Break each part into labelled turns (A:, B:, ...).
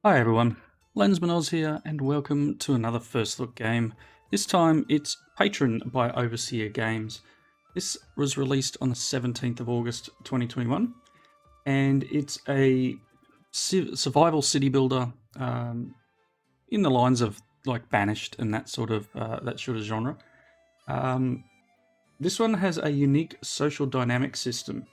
A: Hi everyone, Lensman Oz here, and welcome to another First Look game. This time it's Patron by Overseer Games. This was released on the 17th of August 2021, and it's a survival city builder in the lines of like Banished and that sort of genre. This one has a unique social dynamic system.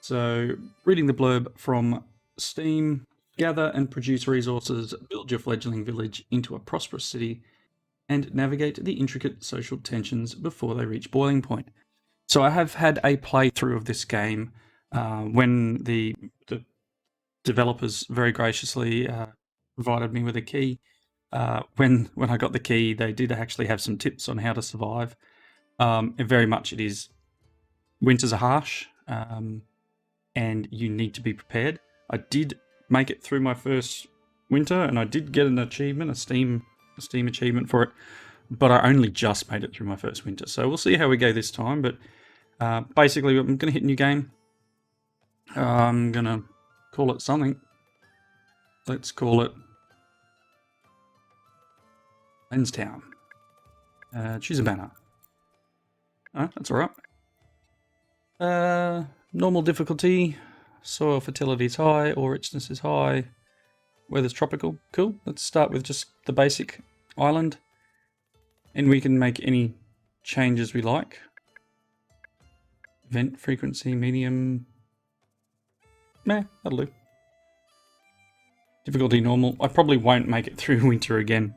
A: So, reading the blurb from Steam: gather and produce resources, build your fledgling village into a prosperous city, and navigate the intricate social tensions before they reach boiling point. So I have had a playthrough of this game when the developers very graciously provided me with a key. When I got the key, they did actually have some tips on how to survive. It is winters are harsh, and you need to be prepared. I did make it through my first winter, and I did get an achievement, a Steam achievement for it, but I only just made it through my first winter. So we'll see how we go this time. But basically, I'm going to hit new game. I'm going to call it something. Let's call it Lenstown. Choose a banner. Oh, that's all right. Normal difficulty. Soil fertility is high, ore richness is high. Weather's tropical. Cool. Let's start with just the basic island. And we can make any changes we like. Vent frequency, medium. Meh, that'll do. Difficulty normal. I probably won't make it through winter again.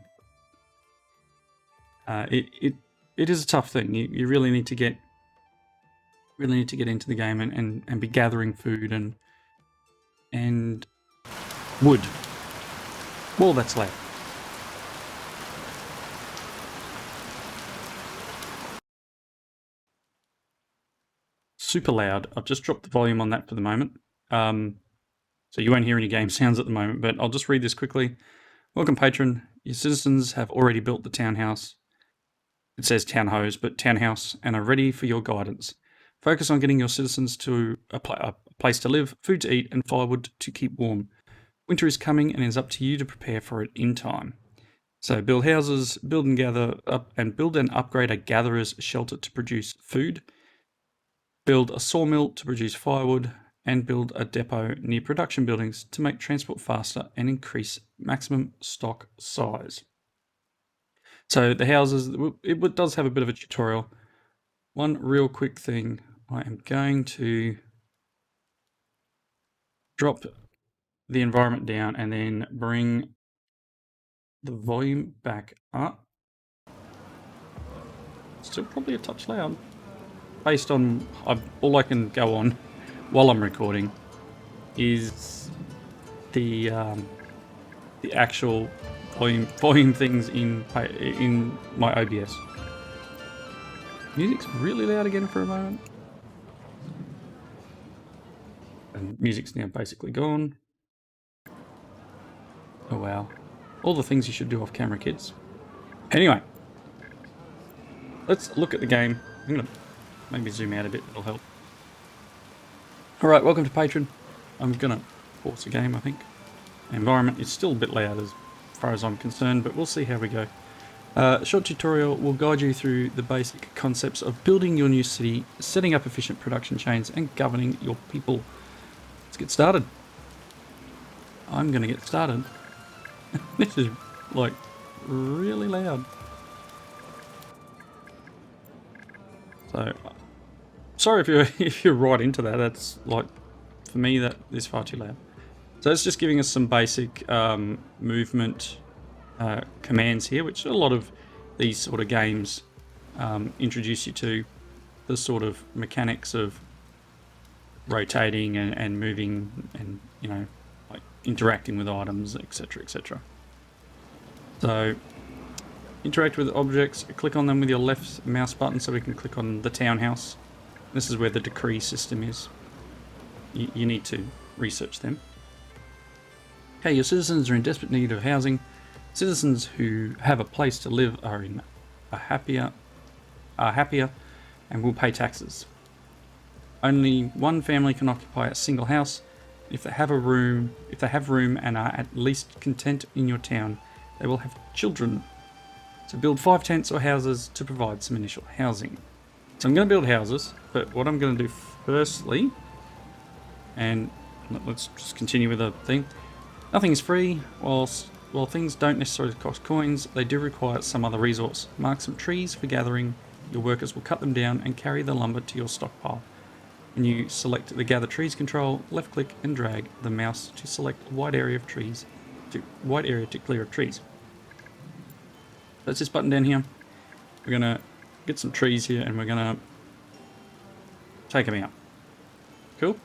A: It is a tough thing. You really need to get into the game and be gathering food and wood. Well, that's loud. Super loud. I've just dropped the volume on that for the moment. So you won't hear any game sounds at the moment, but I'll just read this quickly. Welcome, patron. Your citizens have already built the townhouse. It says townhose, but townhouse, and are ready for your guidance. Focus on getting your citizens to a place to live, food to eat, and firewood to keep warm. Winter is coming, and it is up to you to prepare for it in time. So build houses, build and upgrade a gatherer's shelter to produce food. Build a sawmill to produce firewood, and build a depot near production buildings to make transport faster and increase maximum stock size. So the houses, it does have a bit of a tutorial. One real quick thing, I am going to drop the environment down and then bring the volume back up. Still probably a touch loud. Based on, all I can go on while I'm recording is the actual volume things in my OBS. Music's really loud again for a moment. And music's now basically gone. Oh wow. All the things you should do off camera, kids. Anyway, let's look at the game. I'm going to maybe zoom out a bit, that'll help. Alright, welcome to Patron. I'm going to pause the game, I think. The environment is still a bit loud as far as I'm concerned, but we'll see how we go. Short tutorial will guide you through the basic concepts of building your new city, setting up efficient production chains, and governing your people. Let's get started. I'm going to get started. This is, like, really loud. So, sorry if you're right into that. That's, like, for me, that is far too loud. So it's just giving us some basic movement commands here, which a lot of these sort of games introduce you to. The sort of mechanics of rotating and moving and, you know, like interacting with items, etc, etc. So interact with objects, click on them with your left mouse button so we can click on the townhouse. This is where the decree system is. You need to research them. Okay, your citizens are in desperate need of housing. Citizens who have a place to live are happier and will pay taxes. Only one family can occupy a single house, If they have room and are at least content in your town, they will have children. So build 5 tents or houses to provide some initial housing. So I'm going to build houses, but what I'm going to do firstly, and let's just continue with the thing. Nothing is free. While things don't necessarily cost coins, they do require some other resource. Mark some trees for gathering. Your workers will cut them down and carry the lumber to your stockpile. When you select the Gather Trees control, left click and drag the mouse to select a wide area to clear of trees. That's this button down here. We're gonna get some trees here and we're gonna take them out. Cool.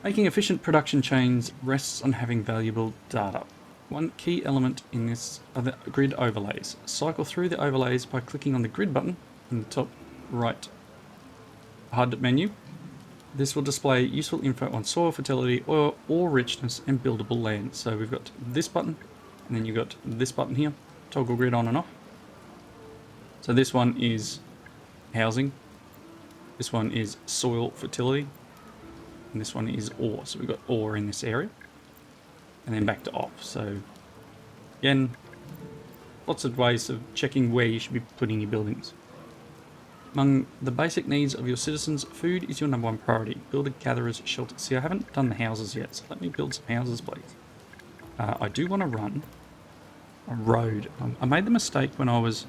A: Making efficient production chains rests on having valuable data. One key element in this are the grid overlays. Cycle through the overlays by clicking on the grid button in the top right HUD menu. This will display useful info on soil fertility, ore richness and buildable land. So we've got this button and then you've got this button here, toggle grid on and off. So this one is housing, this one is soil fertility, and this one is ore. So we've got ore in this area and then back to off. So again, lots of ways of checking where you should be putting your buildings. Among the basic needs of your citizens, food is your #1 priority. Build a gatherer's shelter. See, I haven't done the houses yet, so let me build some houses, please. I do want to run a road. I made the mistake when I was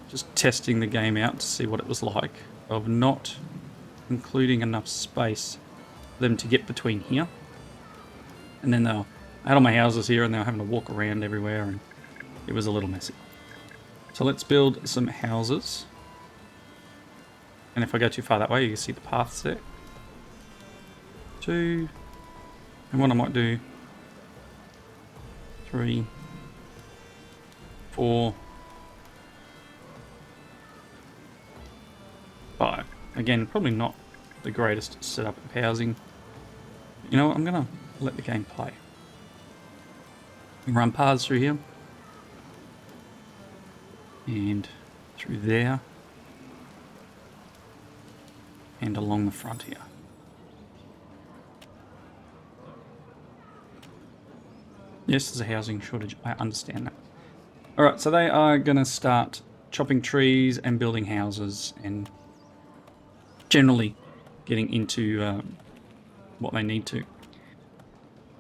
A: just testing the game out to see what it was like, of not including enough space for them to get between here. And then I had all my houses here and they were having to walk around everywhere and it was a little messy. So let's build some houses. And if I go too far that way, you can see the paths there. 2. And what I might do, 3, 4, 5. Again, probably not the greatest setup of housing. You know what, I'm going to let the game play. Run paths through here. And through there. And along the front here. Yes, there's a housing shortage. I understand that. Alright, so they are going to start chopping trees and building houses and generally getting into what they need to.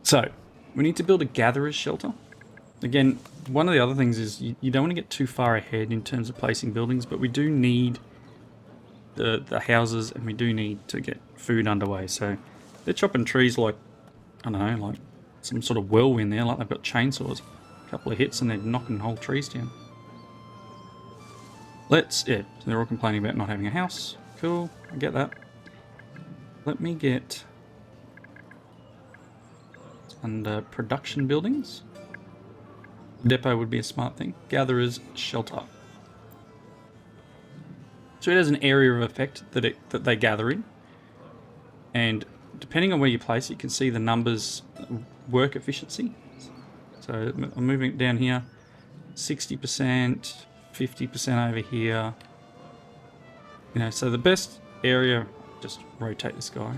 A: So, we need to build a gatherer's shelter. Again, one of the other things is you don't want to get too far ahead in terms of placing buildings, but we do need the houses and we do need to get food underway. So they're chopping trees like, I don't know, like some sort of whirlwind there, like they've got chainsaws. A couple of hits and they're knocking whole trees down. So they're all complaining about not having a house. Cool, I get that. Let me get under production buildings. Depot would be a smart thing. Gatherer's shelter. So it has an area of effect that they gather in, and depending on where you place it, you can see the numbers work efficiency. So I'm moving it down here, 60%, 50% over here. You know, so the best area, just rotate this guy.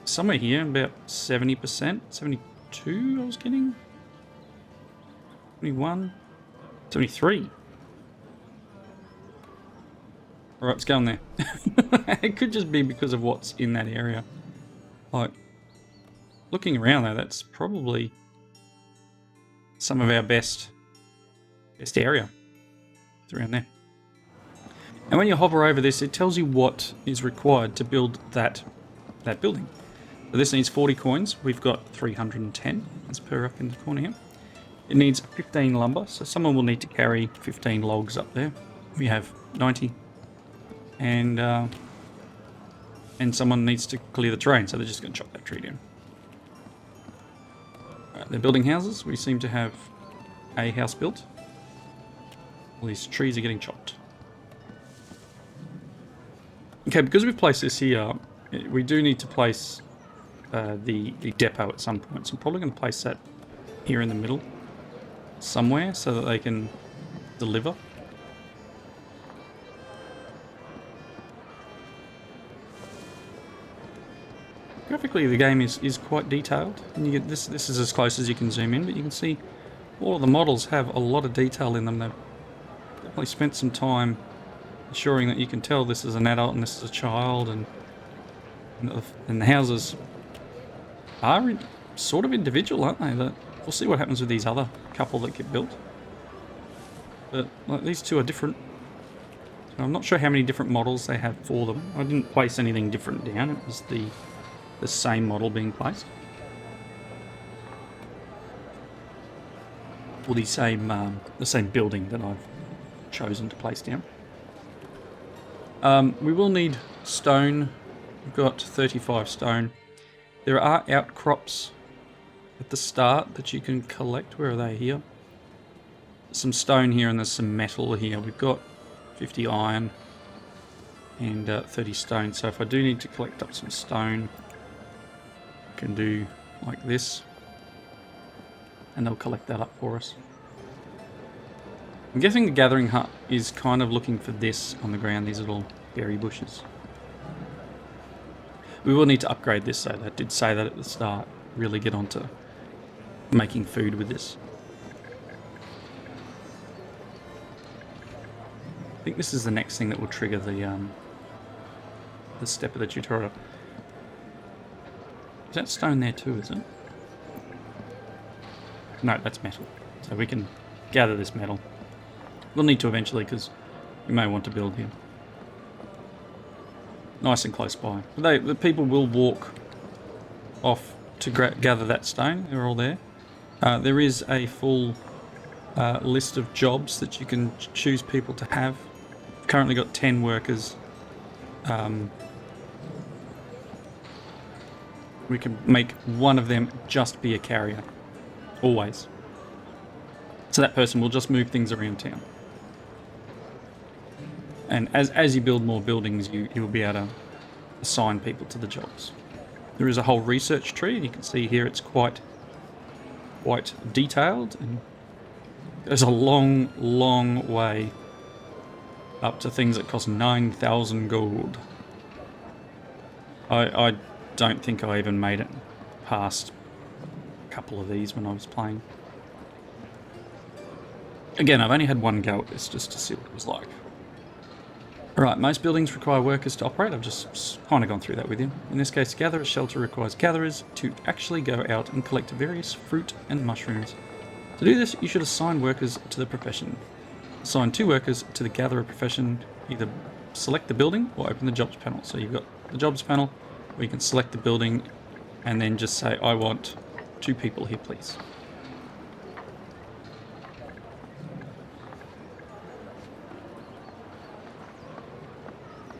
A: Somewhere here, about 70%, 72 I was getting. 71, 73. Alright, let's go on there. It could just be because of what's in that area. Like, looking around though, that's probably some of our best area. It's around there. And when you hover over this, it tells you what is required to build that building. So this needs 40 coins. We've got 310, as per up in the corner here. It needs 15 lumber, so someone will need to carry 15 logs up there. We have 90. And someone needs to clear the terrain, so they're just going to chop that tree down. Alright, they're building houses. We seem to have a house built. All these trees are getting chopped. Okay, because we've placed this here, we do need to place the depot at some point. So I'm probably going to place that here in the middle somewhere so that they can deliver. Graphically, the game is quite detailed, and you get this is as close as you can zoom in, but you can see all of the models have a lot of detail in them. They've definitely spent some time ensuring that you can tell this is an adult and this is a child, and the houses are sort of individual, aren't they? We'll see what happens with these other couple that get built. But like, these two are different. So I'm not sure how many different models they have for them. I didn't place anything different down. It was the same model being placed. Or the same building that I've chosen to place down. We will need stone. We've got 35 stone. There are outcrops at the start that you can collect. Where are they? Here. Some stone here and there's some metal here. We've got 50 iron and 30 stone. So if I do need to collect up some stone, I can do like this. And they'll collect that up for us. I'm guessing the gathering hut is kind of looking for this on the ground, these little berry bushes. We will need to upgrade this, so that did say that at the start. Really get onto making food with this. I think this is the next thing that will trigger the step of the tutorial. Is that stone there too, is it? No, that's metal. So we can gather this metal. We'll need to eventually, because we may want to build here. Nice and close by. The people will walk off to gather that stone. They're all there. There is a full list of jobs that you can choose people to have. We've currently got 10 workers. We can make one of them just be a carrier. Always. So that person will just move things around town. And as you build more buildings, you'll be able to assign people to the jobs. There is a whole research tree, and you can see here it's quite detailed, and there's a long, long way up to things that cost 9,000 gold. I don't think I even made it past a couple of these when I was playing. Again, I've only had one go at this just to see what it was like. Alright, most buildings require workers to operate. I've just kind of gone through that with you. In this case, gather a shelter requires gatherers to actually go out and collect various fruit and mushrooms. To do this, you should assign workers to the profession. Assign 2 workers to the gatherer profession. Either select the building or open the jobs panel. So you've got the jobs panel where you can select the building and then just say, I want 2 people here, please.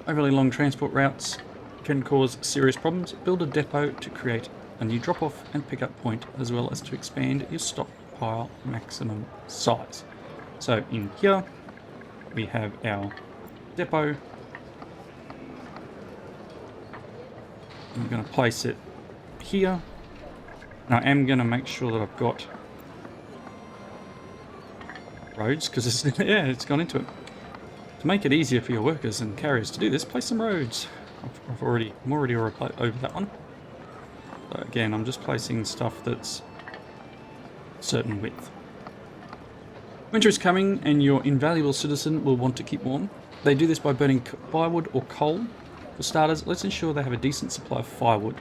A: Overly long transport routes can cause serious problems. Build a depot to create a new drop-off and pick-up point, as well as to expand your stockpile maximum size. So in here, we have our depot. I'm going to place it here. And I am going to make sure that I've got roads, because yeah, it's gone into it. To make it easier for your workers and carriers to do this, place some roads. I'm already over that one. So again, I'm just placing stuff that's a certain width. Winter is coming and your invaluable citizen will want to keep warm. They do this by burning firewood or coal. For starters, let's ensure they have a decent supply of firewood.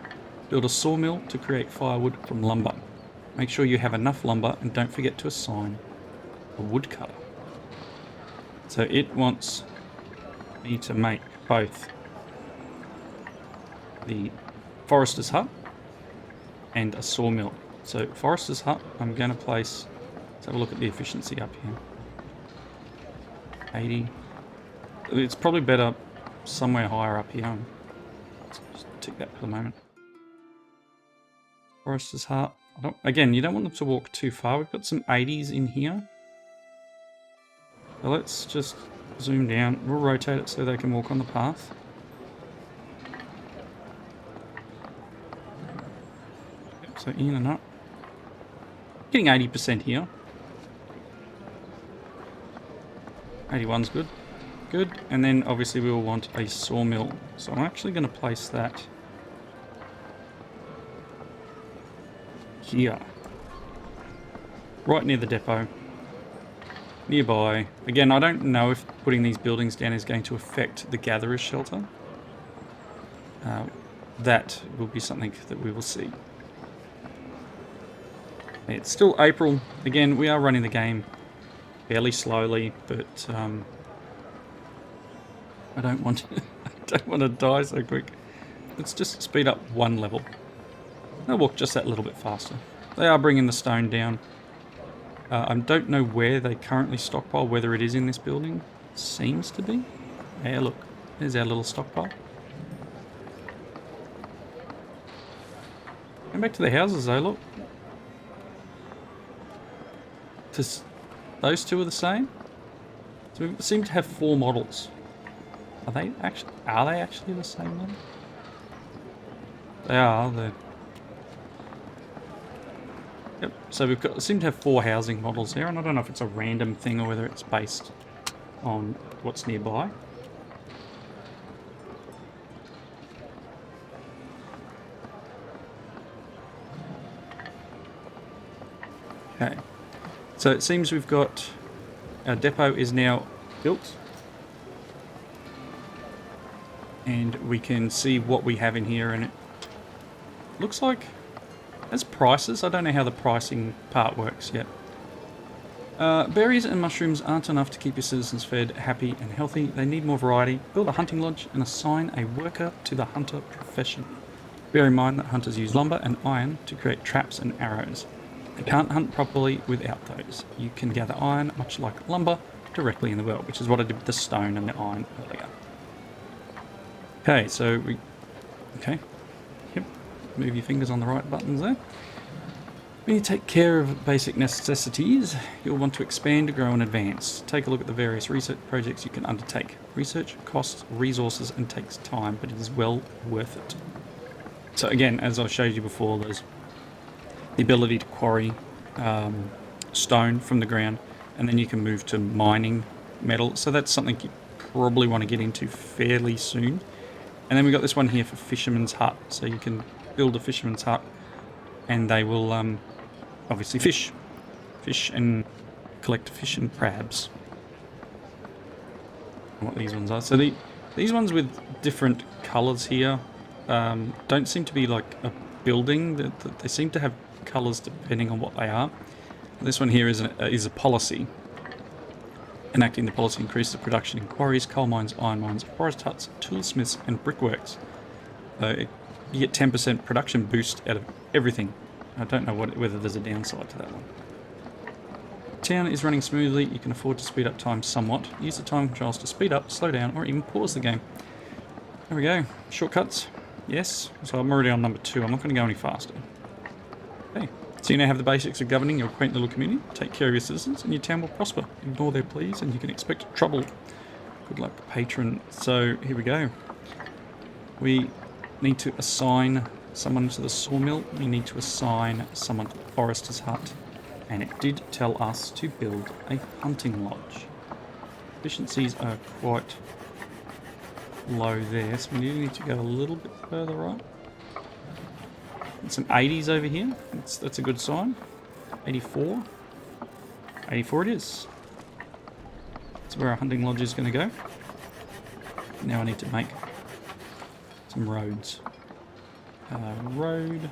A: Build a sawmill to create firewood from lumber. Make sure you have enough lumber and don't forget to assign a woodcutter. So it wants me to make both the forester's hut and a sawmill. So forester's hut, I'm going to place, let's have a look at the efficiency up here. 80. It's probably better somewhere higher up here. Let's just tick that for the moment. Forester's hut. Again, you don't want them to walk too far. We've got some 80s in here. So let's just zoom down. We'll rotate it so they can walk on the path. Yep, so in and up. Getting 80% here. 81's good. Good. And then obviously we will want a sawmill. So I'm actually going to place that here. Right near the depot. Nearby. Again, I don't know if putting these buildings down is going to affect the gatherer's shelter. That will be something that we will see. It's still April. Again, we are running the game fairly slowly, but I don't want to, I don't want to die so quick. Let's just speed up one level. I'll walk just that little bit faster. They are bringing the stone down. I don't know where they currently stockpile, whether it is in this building. Seems to be. Yeah, look. There's our little stockpile. Go back to the houses though, look. Those two are the same. So we seem to have 4 models. Are they actually the same one? They are. Yep. So seem to have 4 housing models there, and I don't know if it's a random thing or whether it's based on what's nearby. Okay. So it seems we've got our depot is now built. And we can see what we have in here, and it looks like as prices. I don't know how the pricing part works yet. Berries and mushrooms aren't enough to keep your citizens fed, happy and healthy. They need more variety. Build a hunting lodge and assign a worker to the hunter profession. Bear in mind that hunters use lumber and iron to create traps and arrows. They can't hunt properly without those. You can gather iron, much like lumber, directly in the world, which is what I did with the stone and the iron earlier. Okay, so okay. Yep. Move your fingers on the right buttons there. When you take care of basic necessities, you'll want to expand, grow and advance. Take a look at the various research projects you can undertake. Research costs resources and takes time, but it is well worth it. So again, as I showed you before, there's the ability to quarry stone from the ground, and then you can move to mining metal. So that's something you probably want to get into fairly soon. And then we've got this one here for Fisherman's Hut. So you can build a Fisherman's Hut and they will obviously fish and collect fish and crabs. What these ones are. So these ones with different colours here don't seem to be like a building. They seem to have colours depending on what they are. This one here is a policy. Enacting the policy increases the production in quarries, coal mines, iron mines, forest huts, toolsmiths and brickworks. You get 10% production boost out of everything. I don't know whether there's a downside to that one. Town is running smoothly. You can afford to speed up time somewhat. Use the time controls to speed up, slow down or even pause the game. There we go. Shortcuts. Yes. So I'm already on number 2. I'm not going to go any faster. Okay. So you now have the basics of governing your quaint little community. Take care of your citizens and your town will prosper. Ignore their pleas and you can expect trouble. Good luck, Patron. So here we go. We need to assign someone to the sawmill. We need to assign someone to the forester's hut. And it did tell us to build a hunting lodge. Efficiencies are quite low there, so we need to go a little bit further right. Some 80s over here. That's a good sign. 84. 84 it is. That's where our hunting lodge is going to go. Now I need to make some roads. Road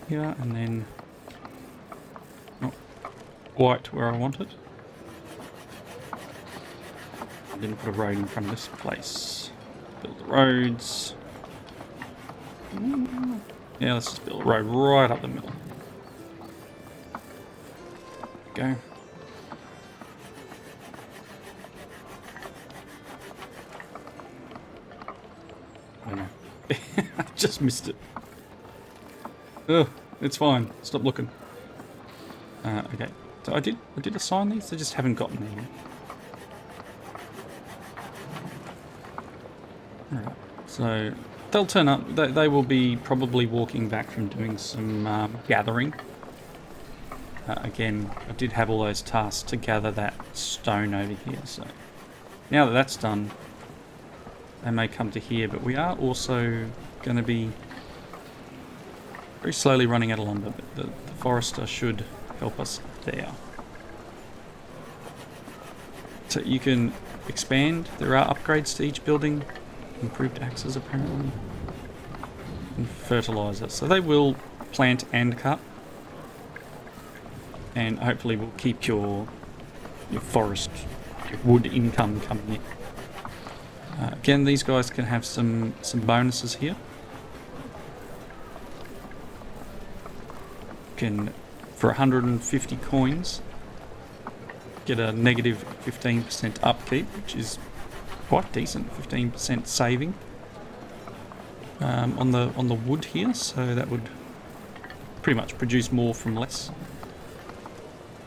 A: here, and then not quite where I want it. I didn't put a road in front of this place. Build the roads. Yeah, let's just build a road right up the middle. Go. I don't know. I just missed it. Ugh, it's fine. Stop looking. Okay. So I did assign these. I just haven't gotten there yet. Alright. So they'll turn up. They will be probably walking back from doing some gathering. Again, I did have all those tasks to gather that stone over here. So now that that's done, they may come to here. But we are also going to be very slowly running out of lumber, but the forester should help us there. So you can expand. There are upgrades to each building. Improved axes apparently. And fertilizer. So they will plant and cut. And hopefully will keep your forest, your wood income coming in. Again, these guys can have some bonuses here. Can, for 150 coins, get a negative 15% upkeep, which is quite decent. 15% saving on the wood here, so that would pretty much produce more from less.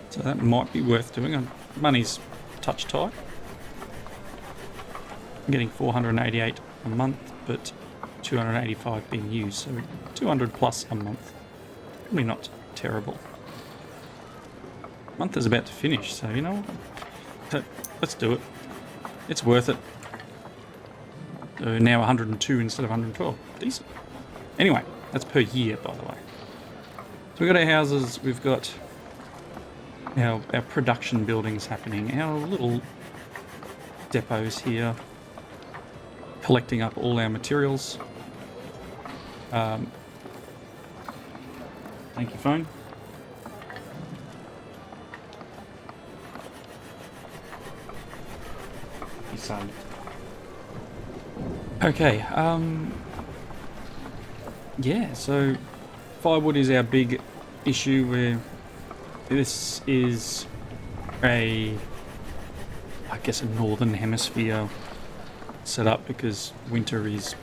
A: So that might be worth doing. Money's a touch tight. I'm getting 488 a month, but 285 being used, so 200 plus a month. Probably not terrible. Month is about to finish, so you know what? Let's do it. It's worth it. Now 102 instead of 112. Decent. Anyway, that's per year, by the way. So we've got our houses, we've got our production buildings happening, our little depots here, collecting up all our materials. Thank you, phone. He's silent. Okay, yeah, so firewood is our big issue where this is I guess a northern hemisphere setup because winter is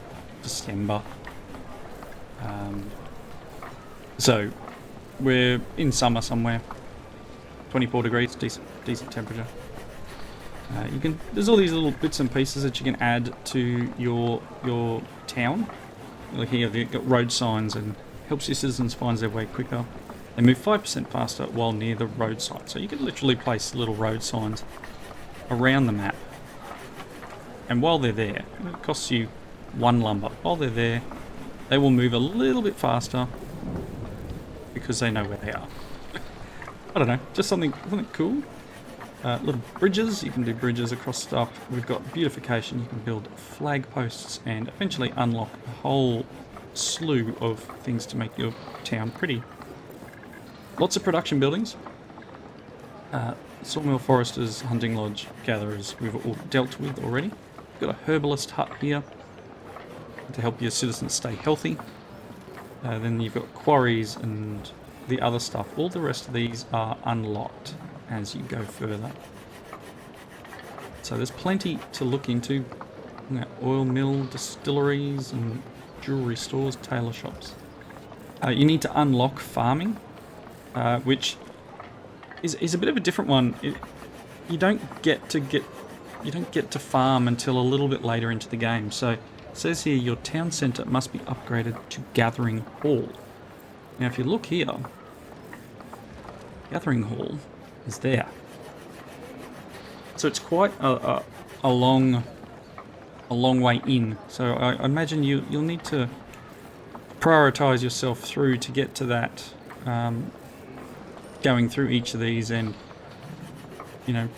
A: December. So we're in summer somewhere. 24 degrees, decent temperature. There's all these little bits and pieces that you can add to your town. Like here, you've got road signs and helps your citizens find their way quicker. They move 5% faster while near the roadside. So you can literally place little road signs around the map. And while they're there, it costs you 1 lumber. While they're there, they will move a little bit faster because they know where they are. I don't know, just something cool. Little bridges, you can do bridges across stuff. We've got beautification, you can build flag posts and eventually unlock a whole slew of things to make your town pretty. Lots of production buildings. Sawmill, foresters, hunting lodge, gatherers, we've all dealt with already. We've got a herbalist hut here to help your citizens stay healthy. Then you've got quarries and the other stuff. All the rest of these are unlocked as you go further. So there's plenty to look into. Oil mill, distilleries and jewelry stores, tailor shops. You need to unlock farming, which is a bit of a different one. You don't get to farm until a little bit later into the game. So it says here your town centre must be upgraded to gathering hall. Now if you look here, gathering hall is there. So it's quite a long way in. So I imagine you'll need to prioritize yourself through to get to that, going through each of these and, you know,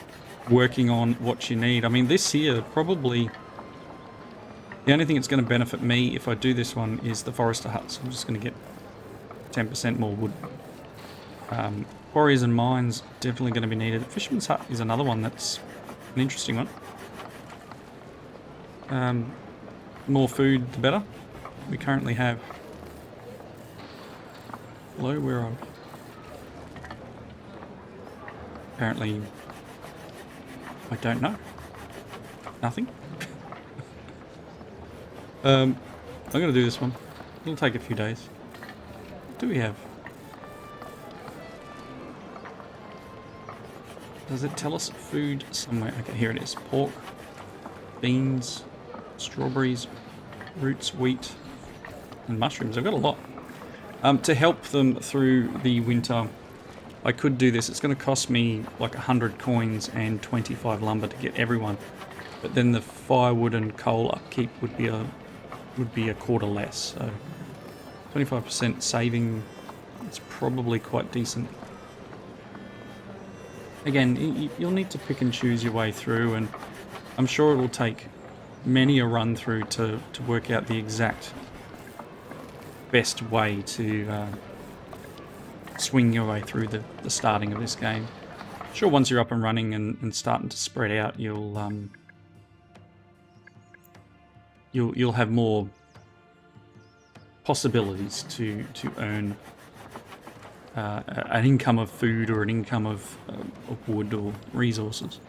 A: working on what you need. I mean, this here, probably the only thing that's going to benefit me if I do this one is the forester huts. I'm just going to get 10% more wood. Quarries and mines definitely going to be needed. Fisherman's hut is another one that's an interesting one. More food, the better. We currently have... Hello, where are we? Apparently, I don't know. Nothing. I'm going to do this one. It'll take a few days. What do we have? Does it tell us food somewhere? Okay, here it is. Pork, beans, strawberries, roots, wheat, and mushrooms. I've got a lot. To help them through the winter, I could do this. It's going to cost me like 100 coins and 25 lumber to get everyone. But then the firewood and coal upkeep would be a quarter less. So 25% saving. It's probably quite decent. Again, you'll need to pick and choose your way through, and I'm sure it will take many a run through to work out the exact best way to swing your way through the starting of this game. Sure, once you're up and running and starting to spread out, you'll have more possibilities to earn an income of food or an income of wood or resources.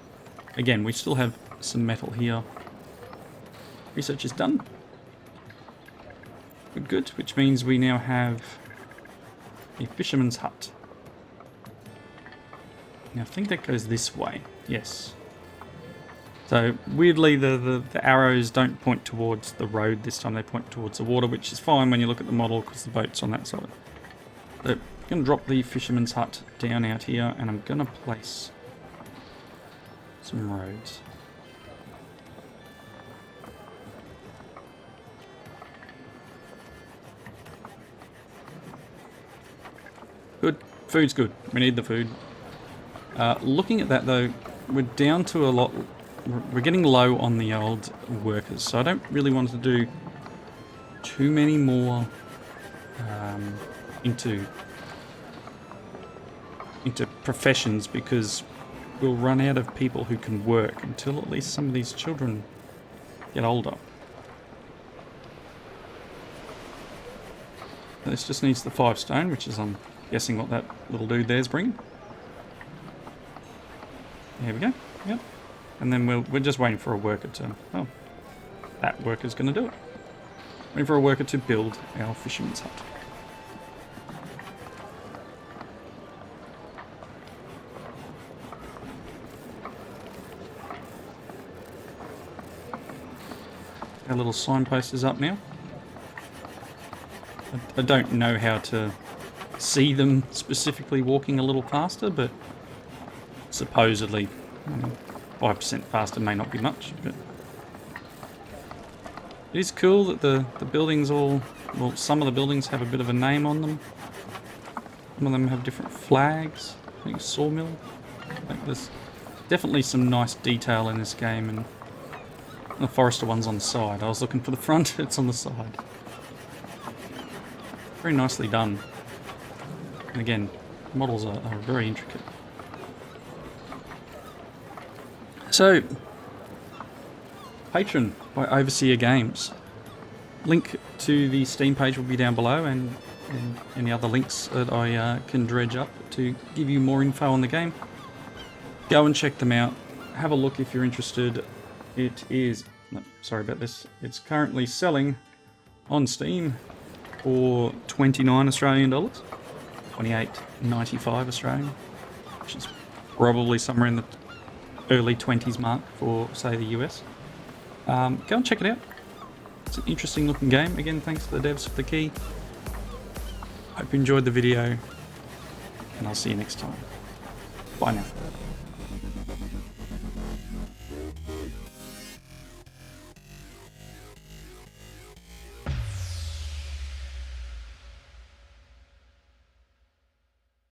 A: Again, we still have some metal here. Research is done. Good, which means we now have a fisherman's hut. Now I think that goes this way. Yes. So weirdly the arrows don't point towards the road this time, they point towards the water, which is fine when you look at the model because the boat's on that side. So I'm going to drop the fisherman's hut down out here, and I'm going to place some roads. Good. Food's good. We need the food. Looking at that though, we're down to a lot. We're getting low on the old workers, so I don't really want to do too many more into professions, because we'll run out of people who can work until at least some of these children get older. This just needs the 5 stone, which is, I'm guessing, what that little dude there's bringing. There we go. Yep. And then we're just waiting for a worker to... Oh, that worker's going to do it. Waiting for a worker to build our fisherman's hut. Our little signpost is up now. I don't know how to see them specifically walking a little faster, but supposedly 5% faster may not be much. But it is cool that the buildings all... Well, some of the buildings have a bit of a name on them. Some of them have different flags. I think sawmill. Like there's definitely some nice detail in this game, and the forester one's on the side. I was looking for the front, it's on the side. Very nicely done. And again, models are very intricate. So, Patron by Overseer Games. Link to the Steam page will be down below, and any other links that I can dredge up to give you more info on the game. Go and check them out. Have a look if you're interested. It is... No, sorry about this. It's currently selling on Steam for $29 Australian dollars. $28.95 Australian, which is probably somewhere in the early 20s mark for, say, the US. Go and check it out. It's an interesting looking game. Again, thanks to the devs for the key. Hope you enjoyed the video, and I'll see you next time. Bye now.